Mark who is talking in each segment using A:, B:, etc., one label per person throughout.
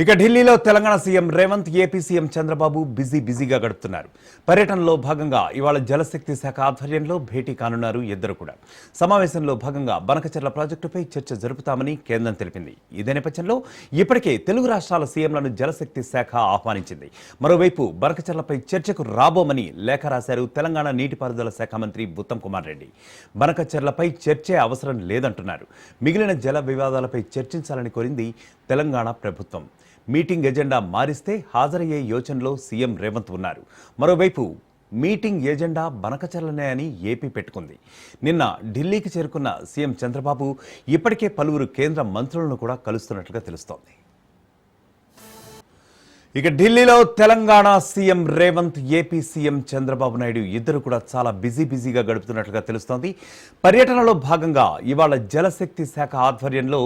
A: ఇక ఢిల్లీలో Telangana CM Revanth, AP CM Chandrababu బిజీగా గడుపుతున్నారు. పర్యటనలో భాగంగా ఇవాళ జలశక్తి శాఖ ఆధ్వర్యంలో భేటీ కానున్నారు ఇద్దరు కూడా. సమావేశంలో భాగంగా బనకచెర్ల ప్రాజెక్టుపై చర్చ జరుపుతామని కేంద్రం తెలిపింది. ఇదే నేపథ్యంలో ఇప్పటికే తెలుగు రాష్ట్రాల సీఎంలను జలశక్తి శాఖ ఆహ్వానించింది. మరోవైపు బనకచెర్లపై చర్చకు రాబోమని లేఖ రాశారు తెలంగాణ నీటిపారుదల శాఖ మంత్రి ఉత్తమ్ కుమార్ రెడ్డి. బనకచెర్లపై చర్చే అవసరం లేదంటున్నారు. మిగిలిన జల వివాదాలపై చర్చించాలని కోరింది తెలంగాణ ప్రభుత్వం. మీటింగ్ ఎజెండా మారిస్తే హాజరయ్యే యోచనలో సీఎం రేవంత్ ఉన్నారు. మరోవైపు మీటింగ్ ఎజెండా బనకచెర్లనే అని ఏపీ పెట్టుకుంది. నిన్న ఢిల్లీకి చేరుకున్న సీఎం చంద్రబాబు ఇప్పటికే పలువురు కేంద్ర మంత్రులను కూడా కలుస్తున్నట్లుగా తెలుస్తోంది. ఇక ఢిల్లీలో Telangana CM Revanth, AP CM Chandrababu Naidu ఇద్దరు కూడా చాలా బిజీగా గడుపుతున్నట్లుగా తెలుస్తోంది. పర్యటనలో భాగంగా ఇవాళ జలశక్తి శాఖ ఆధ్వర్యంలో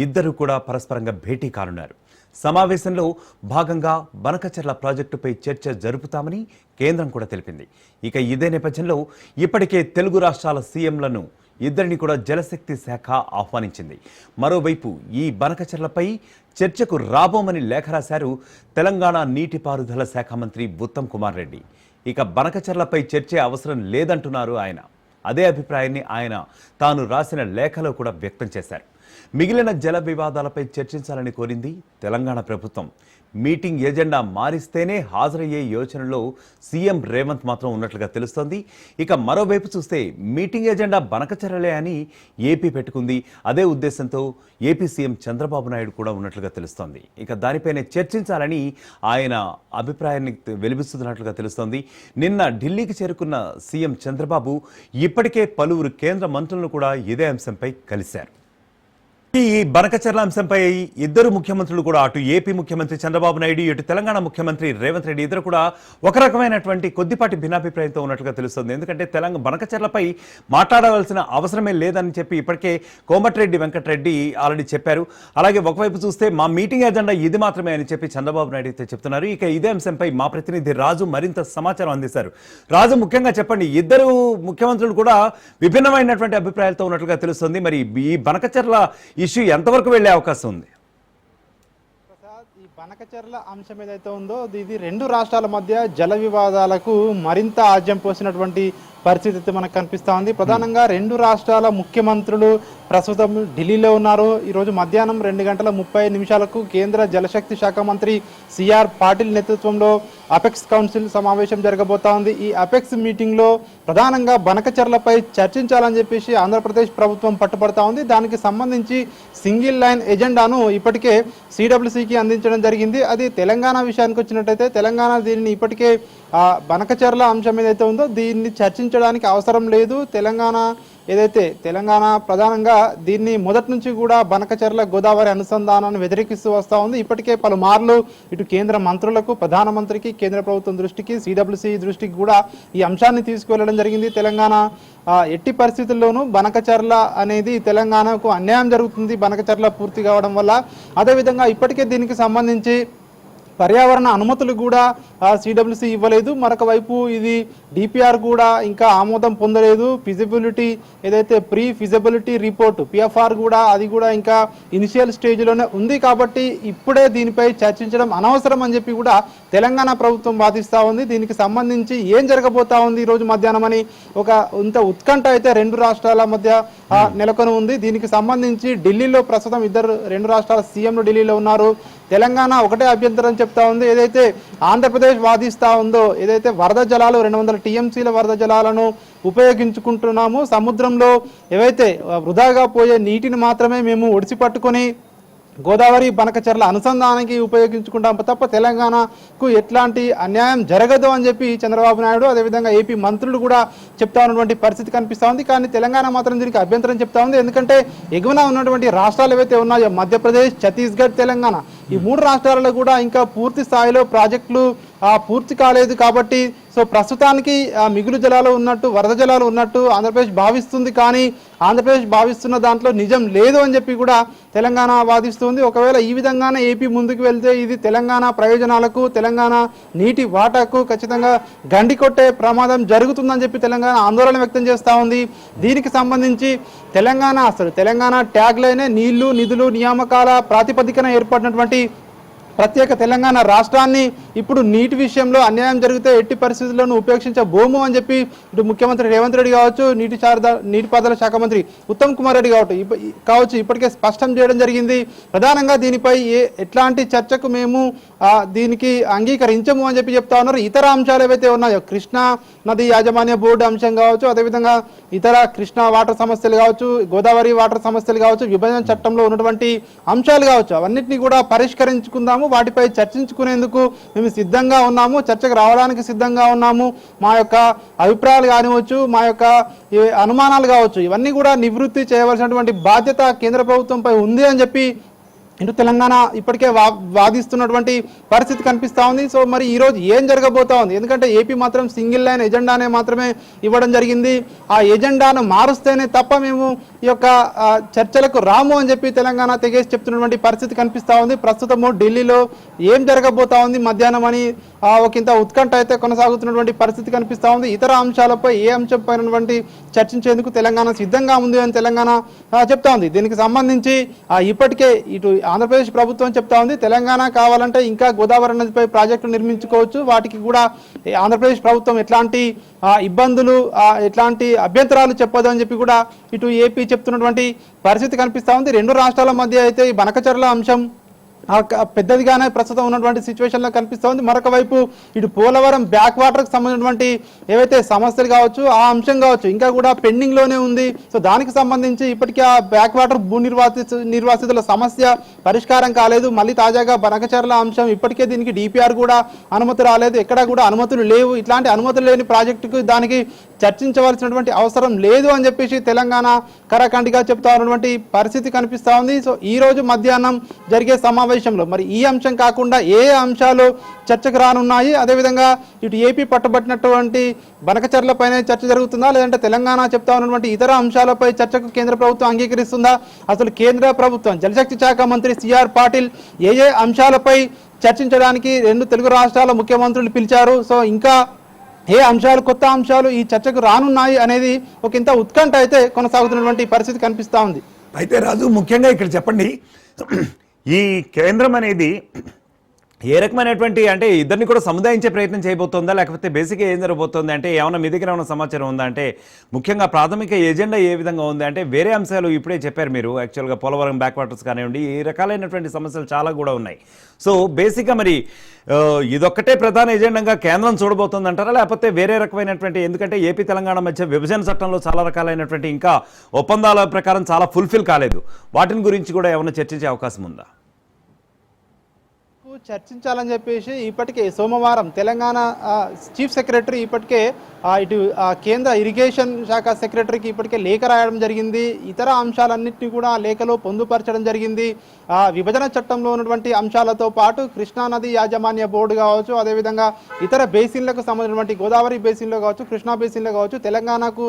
A: ఇద్దరు కూడా పరస్పరంగా భేటీ కానున్నారు. సమావేశంలో భాగంగా బనకచెర్ల ప్రాజెక్టుపై చర్చ జరుపుతామని కేంద్రం కూడా తెలిపింది. ఇక ఇదే నేపథ్యంలో ఇప్పటికే తెలుగు రాష్ట్రాల సీఎంలను ఇద్దరిని కూడా జలశక్తి శాఖ ఆహ్వానించింది. మరోవైపు ఈ బనకచెర్లపై చర్చకు రాబోమని లేఖ రాశారు తెలంగాణ నీటిపారుదల శాఖ మంత్రి ఉత్తమ్ కుమార్ రెడ్డి. ఇక బనకచెర్లపై చర్చే అవసరం లేదంటున్నారు ఆయన. అదే అభిప్రాయాన్ని ఆయన తాను రాసిన లేఖలో కూడా వ్యక్తం చేశారు. మిగిలిన జల వివాదాలపై చర్చించాలని కోరింది తెలంగాణ ప్రభుత్వం. మీటింగ్ ఎజెండా మారిస్తేనే హాజరయ్యే యోచనలో సీఎం రేవంత్ మాత్రం ఉన్నట్లుగా తెలుస్తోంది. ఇక మరోవైపు చూస్తే మీటింగ్ ఎజెండా బనకచెర్లే అని ఏపీ పెట్టుకుంది. అదే ఉద్దేశంతో ఏపీ సీఎం చంద్రబాబు నాయుడు కూడా ఉన్నట్లుగా తెలుస్తోంది. ఇక దానిపైనే చర్చించాలని ఆయన అభిప్రాయాన్ని వెలిపిస్తున్నట్లుగా తెలుస్తోంది. నిన్న ఢిల్లీకి చేరుకున్న సీఎం చంద్రబాబు ఇప్పటికే పలువురు కేంద్ర మంత్రులను కూడా ఇదే అంశంపై కలిశారు. ఈ బనకచెర్ల అంశంపై ఇద్దరు ముఖ్యమంత్రులు కూడా, అటు ఏపీ ముఖ్యమంత్రి చంద్రబాబు నాయుడు, ఇటు తెలంగాణ ముఖ్యమంత్రి రేవంత్ రెడ్డి ఇద్దరు కూడా ఒక రకమైనటువంటి కొద్దిపాటి భిన్నాభిప్రాయంతో ఉన్నట్లుగా తెలుస్తుంది. ఎందుకంటే బనకచెర్లపై మాట్లాడవలసిన అవసరమే లేదని చెప్పి ఇప్పటికే కోమటిరెడ్డి వెంకటరెడ్డి ఆల్రెడీ చెప్పారు. అలాగే ఒకవైపు చూస్తే మా మీటింగ్ ఎజెండా ఇది మాత్రమే అని చెప్పి చంద్రబాబు నాయుడు అయితే చెప్తున్నారు. ఇక ఇదే అంశంపై మా ప్రతినిధి రాజు మరింత సమాచారం అందిస్తారు. రాజు, ముఖ్యంగా చెప్పండి, ఇద్దరు ముఖ్యమంత్రులు కూడా విభిన్నమైనటువంటి అభిప్రాయాలతో ఉన్నట్లుగా తెలుస్తుంది. మరి ఈ బనకచెర్ల ఇష్యూ ఎంతవరకు వెళ్లే అవకాశం ఉంది?
B: ఈ బనకచెర్ల అంశం ఏదైతే ఉందో ఇది రెండు రాష్ట్రాల మధ్య జల వివాదాలకు మరింత ఆజ్యం పోసినటువంటి పరిస్థితి మనకు కనిపిస్తూ ఉంది. ప్రధానంగా రెండు రాష్ట్రాల ముఖ్యమంత్రులు ప్రస్తుతం ఢిల్లీలో ఉన్నారు. ఈరోజు మధ్యాహ్నం 2:30 కేంద్ర జలశక్తి శాఖ మంత్రి సిఆర్ పాటిల్ నేతృత్వంలో అపెక్స్ కౌన్సిల్ సమావేశం జరగబోతా ఉంది. ఈ అపెక్స్ మీటింగ్లో ప్రధానంగా బనకచెర్లపై చర్చించాలని చెప్పేసి ఆంధ్రప్రదేశ్ ప్రభుత్వం పట్టుబడతా ఉంది. దానికి సంబంధించి సింగిల్ లైన్ ఎజెండాను ఇప్పటికే సిడబ్ల్యూసికి అందించడం జరిగింది. అది తెలంగాణ విషయానికి వచ్చినట్టయితే తెలంగాణ దీనిని ఇప్పటికే బనకచెర్ల అంశం ఏదైతే ఉందో దీన్ని చర్చించడానికి అవసరం లేదు. తెలంగాణ ప్రధానంగా దీన్ని మొదటి నుంచి కూడా బనకచెర్ల గోదావరి అనుసంధానాన్ని వ్యతిరేకిస్తూ వస్తూ ఉంది. ఇప్పటికే పలుమార్లు ఇటు కేంద్ర మంత్రులకు, ప్రధానమంత్రికి, కేంద్ర ప్రభుత్వం దృష్టికి, సిడబ్ల్యూసి దృష్టికి కూడా ఈ అంశాన్ని తీసుకువెళ్ళడం జరిగింది. తెలంగాణ ఎట్టి పరిస్థితుల్లోనూ బనకచెర్ల అనేది తెలంగాణకు అన్యాయం జరుగుతుంది బనకచెర్ల పూర్తి కావడం వల్ల. అదేవిధంగా ఇప్పటికే దీనికి సంబంధించి పర్యావరణ అనుమతులు కూడా సిడబ్ల్యూసి ఇవ్వలేదు. మరొక వైపు ఇది డిపిఆర్ కూడా ఇంకా ఆమోదం పొందలేదు. ఫిజిబిలిటీ ఏదైతే ప్రీ ఫిజిబిలిటీ రిపోర్ట్ పిఎఫ్ఆర్ కూడా అది కూడా ఇంకా ఇనిషియల్ స్టేజ్లోనే ఉంది. కాబట్టి ఇప్పుడే దీనిపై చర్చించడం అనవసరం అని చెప్పి కూడా తెలంగాణ ప్రభుత్వం వాదిస్తూ ఉంది. దీనికి సంబంధించి ఏం జరగబోతా ఉంది ఈరోజు మధ్యాహ్నం అని ఒక ఇంత ఉత్కంఠ అయితే రెండు రాష్ట్రాల మధ్య నెలకొని ఉంది. దీనికి సంబంధించి ఢిల్లీలో ప్రస్తుతం రెండు రాష్ట్రాల సీఎంలు ఢిల్లీలో ఉన్నారు. తెలంగాణ ఒకటే అభ్యంతరం చెప్తా ఉంది. ఏదైతే ఆంధ్రప్రదేశ్ వాదిస్తూ ఉందో, ఏదైతే వరద జలాలు 200 టీఎంసీల వరద జలాలను ఉపయోగించుకుంటున్నాము, సముద్రంలో ఏవైతే వృధాగా పోయే నీటిని మాత్రమే మేము ఒడిసి పట్టుకొని గోదావరి బనకచెర్ల అనుసంధానానికి ఉపయోగించుకుంటాం తప్ప తెలంగాణకు ఎట్లాంటి అన్యాయం జరగదు అని చెప్పి చంద్రబాబు నాయుడు, అదేవిధంగా ఏపీ మంత్రులు కూడా చెప్తా ఉన్నటువంటి పరిస్థితి కనిపిస్తూ ఉంది. కానీ తెలంగాణ మాత్రం దీనికి అభ్యంతరం చెప్తా ఉంది. ఎందుకంటే ఎగువన ఉన్నటువంటి రాష్ట్రాలు ఏవైతే ఉన్నాయో మధ్యప్రదేశ్, ఛత్తీస్గఢ్, తెలంగాణ, ఈ మూడు రాష్ట్రాలలో కూడా ఇంకా పూర్తి స్థాయిలో ప్రాజెక్టులు పూర్తి కాలేదు. కాబట్టి సో ప్రస్తుతానికి మిగులు జలాలు ఉన్నట్టు, వరద జలాలు ఉన్నట్టు ఆంధ్రప్రదేశ్ భావిస్తుంది. కానీ ఆంధ్రప్రదేశ్ భావిస్తున్న దాంట్లో నిజం లేదు అని చెప్పి కూడా తెలంగాణ వాదిస్తుంది. ఒకవేళ ఈ విధంగానే ఏపీ ముందుకు వెళ్తే ఇది తెలంగాణ ప్రయోజనాలకు, తెలంగాణ నీటి వాటాకు ఖచ్చితంగా గండి కొట్టే ప్రమాదం జరుగుతుందని చెప్పి తెలంగాణ ఆందోళన వ్యక్తం చేస్తూ ఉంది. దీనికి సంబంధించి తెలంగాణ ట్యాగ్ లైనే నీళ్లు, నిధులు, నియామకాల ప్రాతిపదికన ఏర్పడినటువంటి ప్రత్యేక తెలంగాణ రాష్ట్రాన్ని ఇప్పుడు నీటి విషయంలో అన్యాయం జరిగితే ఎట్టి పరిస్థితుల్లోనూ ఉపేక్షించబోము అని చెప్పి ఇటు ముఖ్యమంత్రి రేవంత్ రెడ్డి కావచ్చు, నీటిపారుదల శాఖ మంత్రి ఉత్తమ్ కుమార్ రెడ్డి కావచ్చు ఇప్పటికే స్పష్టం చేయడం జరిగింది. ప్రధానంగా దీనిపై ఎట్లాంటి చర్చకు మేము దీనికి అంగీకరించము అని చెప్పి చెప్తా ఉన్నారు. ఇతర అంశాలు ఏవైతే ఉన్నాయో కృష్ణా నది యాజమాన్య బోర్డు అంశం కావచ్చు, అదేవిధంగా ఇతర కృష్ణా వాటర్ సమస్యలు కావచ్చు, గోదావరి వాటర్ సమస్యలు కావచ్చు, విభజన చట్టంలో ఉన్నటువంటి అంశాలు కావచ్చు, అవన్నిటిని కూడా పరిష్కరించుకుందాము, వాటిపై చర్చించుకునేందుకు మేము సిద్ధంగా ఉన్నాము, చర్చకు రావడానికి సిద్ధంగా ఉన్నాము. మా యొక్క అభిప్రాయాలు కానివచ్చు, మా యొక్క అనుమానాలు కావచ్చు, ఇవన్నీ కూడా నివృత్తి చేయవలసినటువంటి బాధ్యత కేంద్ర ప్రభుత్వంపై ఉంది అని చెప్పి ఇటు తెలంగాణ ఇప్పటికే వాదిస్తున్నటువంటి పరిస్థితి కనిపిస్తూ ఉంది. సో మరి ఈరోజు ఏం జరగబోతా ఉంది, ఎందుకంటే ఏపీ మాత్రం సింగిల్ లైన్ ఎజెండానే మాత్రమే ఇవ్వడం జరిగింది. ఆ ఎజెండాను మారుస్తేనే తప్ప మేము ఈ యొక్క చర్చలకు రాము అని చెప్పి తెలంగాణ తెగేసి చెప్తున్నటువంటి పరిస్థితి కనిపిస్తూ ఉంది. ప్రస్తుతము ఢిల్లీలో ఏం జరగబోతా ఉంది మధ్యాహ్నం అని ఒకంత ఉత్కంఠ అయితే కొనసాగుతున్నటువంటి పరిస్థితి కనిపిస్తూ ఉంది. ఇతర అంశాలపై ఏ అంశం పైనటువంటి చర్చించేందుకు తెలంగాణ సిద్ధంగా ఉంది అని తెలంగాణ చెప్తా ఉంది. దీనికి సంబంధించి ఇప్పటికే ఇటు ఆంధ్రప్రదేశ్ ప్రభుత్వం చెప్తా ఉంది, తెలంగాణ కావాలంటే ఇంకా గోదావరి నదిపై ప్రాజెక్టులు నిర్మించుకోవచ్చు, వాటికి కూడా ఆంధ్రప్రదేశ్ ప్రభుత్వం ఎట్లాంటి ఇబ్బందులు ఎట్లాంటి అభ్యంతరాలు చెప్పదు అని చెప్పి కూడా ఇటు ఏపీ చెప్తున్నటువంటి పరిస్థితి కనిపిస్తూ ఉంది. రెండు రాష్ట్రాల మధ్య అయితే ఈ బనకచర్ల అంశం పెద్దదిగానే ప్రస్తుతం ఉన్నటువంటి సిచ్యువేషన్లో కనిపిస్తూ ఉంది. మరొక వైపు ఇటు పోలవరం బ్యాక్ వాటర్కి సంబంధించినటువంటి ఏవైతే సమస్యలు కావచ్చు, ఆ అంశం కావచ్చు ఇంకా కూడా పెండింగ్లోనే ఉంది. సో దానికి సంబంధించి ఇప్పటికీ ఆ బ్యాక్ వాటర్ భూ నిర్వాసితుల సమస్య పరిష్కారం కాలేదు. మళ్ళీ తాజాగా బనకచర్ల అంశం ఇప్పటికే దీనికి డిపిఆర్ కూడా అనుమతి రాలేదు, ఎక్కడా కూడా అనుమతులు లేవు. ఇట్లాంటి అనుమతులు లేని ప్రాజెక్టుకు దానికి చర్చించవలసినటువంటి అవసరం లేదు అని చెప్పేసి తెలంగాణ కరాఖండిగా చెప్తా ఉన్నటువంటి పరిస్థితి కనిపిస్తూ ఉంది. సో ఈ రోజు మధ్యాహ్నం జరిగే సమావేశంలో మరి ఈ అంశం కాకుండా ఏ అంశాలు చర్చకు రానున్నాయి, అదేవిధంగా ఇటు ఏపీ పట్టుబట్టినటువంటి బనకచర్లపైనే చర్చ జరుగుతుందా, లేదంటే తెలంగాణ చెప్తా ఉన్నటువంటి ఇతర అంశాలపై చర్చకు కేంద్ర ప్రభుత్వం అంగీకరిస్తుందా, అసలు కేంద్ర ప్రభుత్వం జలశక్తి శాఖ మంత్రి సిఆర్ పాటిల్ ఏ అంశాలపై చర్చించడానికి రెండు తెలుగు రాష్ట్రాల ముఖ్యమంత్రులు పిలిచారు, సో ఇంకా ఏ అంశాలు కొత్త అంశాలు ఈ చర్చకు రానున్నాయి అనేది ఒకంత ఉత్కంఠ అయితే కొనసాగుతున్నటువంటి పరిస్థితి కనిపిస్తూ ఉంది.
A: అయితే రాజు, ముఖ్యంగా ఇక్కడ చెప్పండి, ఈ కేంద్రం అనేది ఏ రకమైనటువంటి అంటే ఇద్దరిని కూడా సముదాయించే ప్రయత్నం చేయబోతోందా, లేకపోతే బేసిక్గా ఏం జరగబోతోంది అంటే ఏమైనా మీ దగ్గర ఏమైనా సమాచారం ఉందా, అంటే ముఖ్యంగా ప్రాథమిక ఎజెండా ఏ విధంగా ఉంది అంటే వేరే అంశాలు ఇప్పుడే చెప్పారు మీరు, యాక్చువల్గా పోలవరం బ్యాక్ వాటర్స్ కానివ్వండి, ఈ రకాలైనటువంటి సమస్యలు చాలా కూడా ఉన్నాయి. సో బేసిక్గా మరి ఇదొక్కటే ప్రధాన ఎజెండాగా కేంద్రం చూడబోతుంది అంటారా, లేకపోతే వేరే రకమైనటువంటి, ఎందుకంటే ఏపీ తెలంగాణ మధ్య విభజన చట్టంలో చాలా రకాలైనటువంటి ఇంకా ఒప్పందాల ప్రకారం చాలా ఫుల్ఫిల్ కాలేదు, వాటిని గురించి కూడా ఏమైనా చర్చించే అవకాశం ఉందా?
B: చర్చించాలని చెప్పేసి ఇప్పటికే సోమవారం తెలంగాణ చీఫ్ సెక్రటరీ ఇప్పటికే ఇటు కేంద్ర ఇరిగేషన్ శాఖ సెక్రటరీకి ఇప్పటికే లేఖ రాయడం జరిగింది. ఇతర అంశాలన్నింటినీ కూడా లేఖలో పొందుపరచడం జరిగింది. విభజన చట్టంలో ఉన్నటువంటి అంశాలతో పాటు కృష్ణానది యాజమాన్య బోర్డు కావచ్చు, అదేవిధంగా ఇతర బేసిన్లకు సంబంధించినటువంటి గోదావరి బేసిన్లో కావచ్చు, కృష్ణా బేసిన్లో కావచ్చు, తెలంగాణకు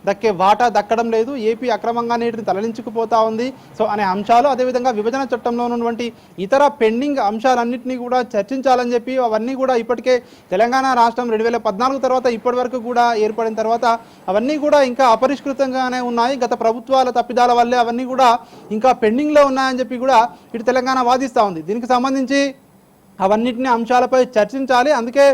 B: దక్కే వాటా దక్కడం లేదు, ఏపీ అక్రమంగా నీటిని తరలించుకుపోతా ఉంది సో అనే అంశాలు, అదేవిధంగా విభజన చట్టంలో ఉన్నటువంటి ఇతర పెండింగ్ అంశాలన్నింటినీ కూడా చర్చించాలని చెప్పి అవన్నీ కూడా ఇప్పటికే తెలంగాణ రాష్ట్రం 2014 తర్వాత ఇప్పటి వరకు కూడా ఏర్పడిన తర్వాత అవన్నీ కూడా ఇంకా అపరిష్కృతంగానే ఉన్నాయి. గత ప్రభుత్వాల తప్పిదాల వల్లే అవన్నీ కూడా ఇంకా పెండింగ్లో ఉన్నాయని చెప్పి కూడా ఇటు తెలంగాణ వాదిస్తూ ఉంది. దీనికి సంబంధించి అవన్నిటిని అంశాలపై చర్చించాలి. అందుకే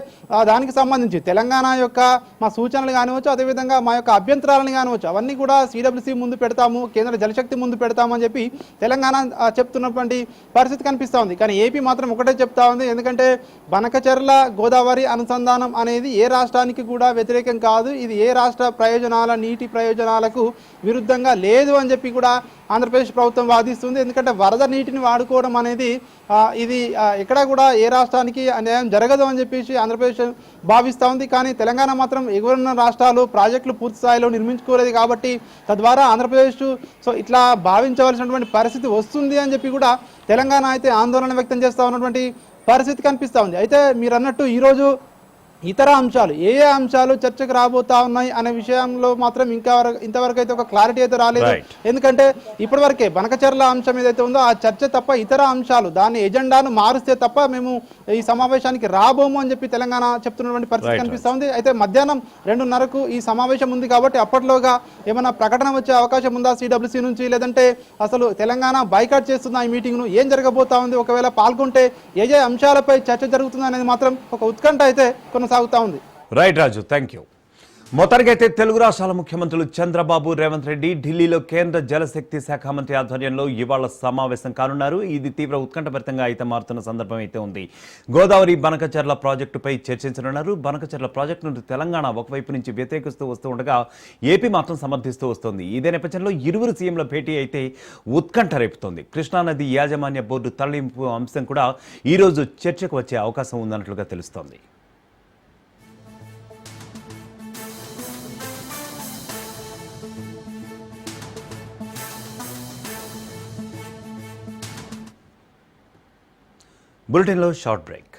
B: దానికి సంబంధించి తెలంగాణ యొక్క మా సూచనలు కానివచ్చు, అదేవిధంగా మా యొక్క అభ్యంతరాలను కానివచ్చు, అవన్నీ కూడా సిడబ్ల్యూసీ ముందు పెడతాము, కేంద్ర జలశక్తి ముందు పెడతామని చెప్పి తెలంగాణ చెప్తున్నటువంటి పరిస్థితి కనిపిస్తూ ఉంది. కానీ ఏపీ మాత్రం ఒకటే చెప్తా ఉంది, ఎందుకంటే బనకచర్ల గోదావరి అనుసంధానం అనేది ఏ రాష్ట్రానికి కూడా వ్యతిరేకం కాదు, ఇది ఏ రాష్ట్ర ప్రయోజనాల నీటి ప్రయోజనాలకు విరుద్ధంగా లేదు అని చెప్పి కూడా ఆంధ్రప్రదేశ్ ప్రభుత్వం వాదిస్తుంది. ఎందుకంటే వరద నీటిని వాడుకోవడం అనేది ఇది ఎక్కడా కూడా ఏ రాష్ట్రానికి అన్యాయం జరగదు అని చెప్పేసి ఆంధ్రప్రదేశ్ భావిస్తూ ఉంది. కానీ తెలంగాణ మాత్రం ఎగురున్న రాష్ట్రాలు ప్రాజెక్టులు పూర్తి స్థాయిలో నిర్మించుకోలేదు కాబట్టి తద్వారా ఆంధ్రప్రదేశ్ సో ఇట్లా భావించవలసినటువంటి పరిస్థితి వస్తుంది అని చెప్పి కూడా తెలంగాణ అయితే ఆందోళన వ్యక్తం చేస్తూ ఉన్నటువంటి పరిస్థితి కనిపిస్తూ ఉంది. అయితే మీరు అన్నట్టు ఈరోజు ఇతర అంశాలు ఏ అంశాలు చర్చకు రాబోతా ఉన్నాయి అనే విషయంలో మాత్రం ఇంతవరకు అయితే ఒక క్లారిటీ అయితే రాలేదు.
A: Right.
B: ఎందుకంటే ఇప్పటివరకే బనకచర్ల అంశం ఏదైతే ఉందో ఆ చర్చ తప్ప ఇతర అంశాలు దాని ఎజెండాను మారుస్తే తప్ప మేము ఈ సమావేశానికి రాబోము అని చెప్పి తెలంగాణ చెప్తున్నటువంటి పరిస్థితి
A: Right,
B: కనిపిస్తా ఉంది. అయితే మధ్యాహ్నం 2:30కు ఈ సమావేశం ఉంది కాబట్టి అప్పట్లోగా ఏమైనా ప్రకటన వచ్చే అవకాశం ఉందా సిడబ్ల్యూసీ నుంచి, లేదంటే అసలు తెలంగాణ బైకాట్ చేస్తున్న ఈ మీటింగ్ను, ఏం జరగబోతా ఉంది, ఒకవేళ పాల్గొంటే ఏ అంశాలపై చర్చ జరుగుతుంది అనేది మాత్రం ఒక ఉత్కంఠ అయితే కొనసాగుతా ఉంది.
A: Right Raju, thank you. మొత్తానికైతే తెలుగు రాష్ట్రాల ముఖ్యమంత్రులు చంద్రబాబు, రేవంత్ రెడ్డి ఢిల్లీలో కేంద్ర జలశక్తి శాఖ మంత్రి ఆధ్వర్యంలో ఇవాళ సమావేశం కానున్నారు. ఇది తీవ్ర ఉత్కంఠభరితంగా అయితే మారుతున్న సందర్భం అయితే ఉంది. గోదావరి బనకచర్ల ప్రాజెక్టుపై చర్చించనున్నారు. బనకచర్ల ప్రాజెక్టు నుండి తెలంగాణ ఒకవైపు నుంచి వ్యతిరేకిస్తూ వస్తూ ఉండగా ఏపీ మాత్రం సమర్థిస్తూ వస్తోంది. ఇదే నేపథ్యంలో ఇరువురు సీఎంల భేటీ అయితే ఉత్కంఠ రేపుతోంది. కృష్ణానది యాజమాన్య బోర్డు తరలింపు అంశం కూడా ఈరోజు చర్చకు వచ్చే అవకాశం ఉందన్నట్లుగా తెలుస్తోంది. బులెటిన్లో షార్ట్ బ్రేక్.